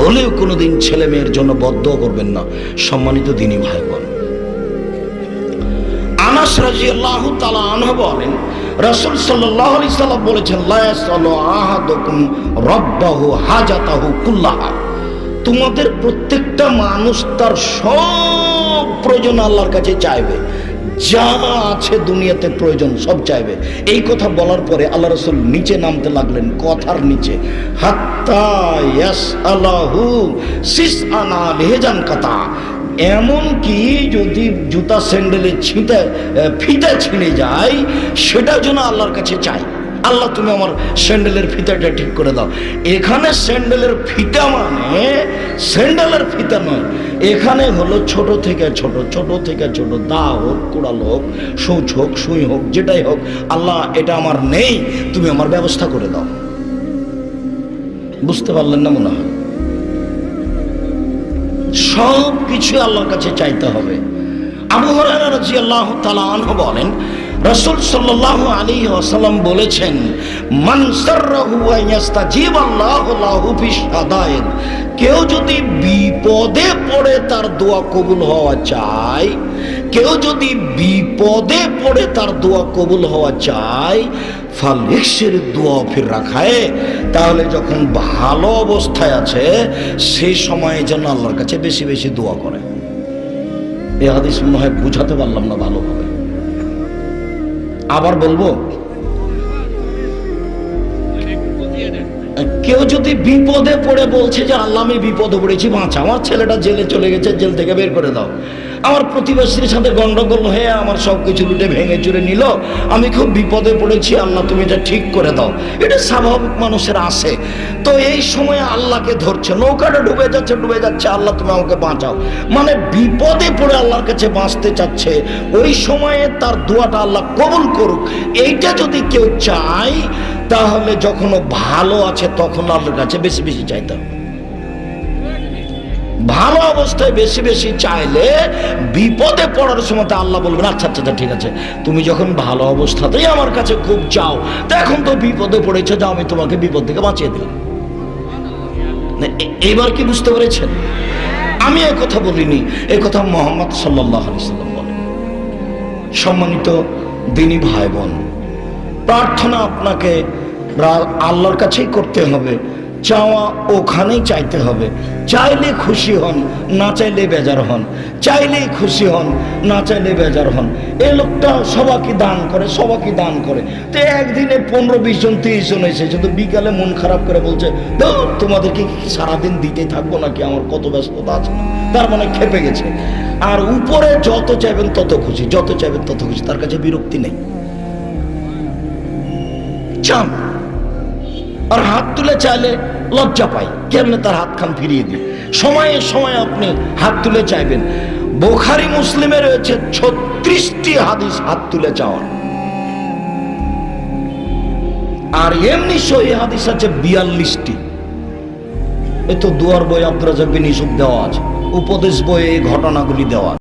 ভুলেও কোনোদিন ছেলে মেয়ের জন্য বদদোয়া করবেন না। সম্মানিত দ্বীনি ভাই বোন, আনাস রাদিয়াল্লাহু তাআলা আনহু বলেন, রাসূল সাল্লাল্লাহু আলাইহি সাল্লাম বলেছেন, লা ইয়াসালু আহাদুকুম রাব্বাহু হাজাতাহু কুল্লাহা। তোমাদের প্রত্যেকটা মানুষ তার সব প্রয়োজন আল্লাহর কাছে চাইবে, যা আছে দুনিয়াতে প্রয়োজন সব চাইবে। এই কথা বলার পরে আল্লাহ রাসূল নিচে নামতে লাগলেন, কথার নিচে, হাত্তা ইয়াসআলাহু সিসআনা লিহজান কাতা। এমন কি যদি জুতা স্যান্ডেলে ফিতা ছিঁড়ে যায়, সেটার জন্য আল্লাহর কাছে চাই, আল্লাহ তুমি আমার স্যান্ডেলের ফিতাটা ঠিক করে দাও। এখানে স্যান্ডেলের ফিতা মানে স্যান্ডেলের ফিতা নয়, এখানে হলো ছোট থেকে ছোট, ছোট থেকে ছোট, দা হোক, কুড়াল হোক, সূচ হোক, সুই হোক, যেটাই হোক, আল্লাহ এটা আমার নেই, তুমি আমার ব্যবস্থা করে দাও। বুঝতে পারলেন না মনে হয়? সব কিছু আল্লাহর কাছে চাইতে হবে। আবু হুরায়রা রাদিয়াল্লাহু তাআলা আনহু বলেন, রাসূল সাল্লাল্লাহু আলাইহি ওয়াসাল্লাম বলেছেন, মান সাররাহু আন ইয়াস্তাজিবাল্লাহু লাহু ফিশ-শাদায়েদ। কেউ যদি বিপদে পড়ে তার দোয়া কবুল হওয়া চায়, কেউ যদি বিপদে পড়ে তার দোয়া কবুল হওয়া চায়, ফালিকসির দোয়া ফির রাখায়, তাহলে যখন ভালো অবস্থায় আছে সেই সময়ে যেন আল্লাহর কাছে বেশি বেশি দোয়া করে। এই হাদিস মনে হয় বুঝাতে পারলাম না ভালোভাবে, আবার বলবো। কেউ যদি বিপদে পড়ে বলছে যে আল্লাহ আমি বিপদে পড়েছি, বাঁচা, আমার ছেলেটা জেলে চলে গেছে, জেল থেকে বের করে দাও, আমার প্রতিবেশীর সাথে গন্ডগোল হয়ে আমার সব কিছু লুটে ভেঙে চুরে নিল, আমি খুব বিপদে পড়েছি, আল্লাহ তুমি এটা ঠিক করে দাও, এটা স্বাভাবিক মানুষের আসে। তো এই সময় আল্লাহকে ধরছে, নৌকাটা ডুবে যাচ্ছে, আল্লাহ তুমি আমাকে বাঁচাও, মানে বিপদে পড়ে আল্লাহর কাছে বাঁচতে চাচ্ছে, ওই সময়ে তার দোয়াটা আল্লাহ কবুল করুক, এইটা যদি কেউ চায়, তাহলে যখন ভালো আছে তখন আল্লাহর কাছে বেশি বেশি চাইতে হবে। ভালো অবস্থায় বেশি বেশি চাইলে বিপদে পড়ার সময় আল্লাহ বলবেন, আচ্ছা আচ্ছা ঠিক আছে, তুমি যখন ভালো অবস্থাতেই আমার কাছে খুব চাও, তো এখন তো বিপদে পড়েছো, যাও আমি তোমাকে বিপদ থেকে বাঁচিয়ে দিলাম। এবার কি বুঝতে পেরেছেন? আমি এ কথা বলিনি, এ কথা মুহাম্মদ সাল্লাল্লাহু আলাইহি সাল্লাম বলেন। সম্মানিত দ্বীনি ভাই বোন, প্রার্থনা আপনাকে আল্লাহর কাছেই করতে হবে, চাওয়া ওখানেই চাইতে হবে। চাইলে খুশি হন, না চাইলে বেজার হন, চাইলেই খুশি হন, না চাইলে বেজার হন। এই লোকটা সবাইকে দান করে, তো একদিনে 15-20 জন 30 জন এসেছে, তো বিকালে মন খারাপ করে বলছে, তোমাদেরকে সারাদিন দিতেই থাকবো নাকি, আমার কত ব্যস্ততা আছে। তার মানে খেপে গেছে। আর উপরে যত চাইবেন তত খুশি, যত চাইবেন তত খুশি, তার কাছে বিরক্তি নেই, চান। আর হাত তুলে চাইলে লজ্জা পাই, কেমনে তার হাত খান ফিরিয়ে দিই। সময়ে সময়ে আপনি হাত তুলে চাইবেন। বুখারী মুসলিমে রয়েছে 36টি হাদিস হাত তুলে চাওয়ার, আর এমনি সহিহ হাদিস আছে 42টি। এই তো দুয়ার বই আব্দুর রাজ্জাক বিন ইউসুফ দেওয়া আছে, উপদেশ বইয়ে এই ঘটনাগুলি দেওয়া।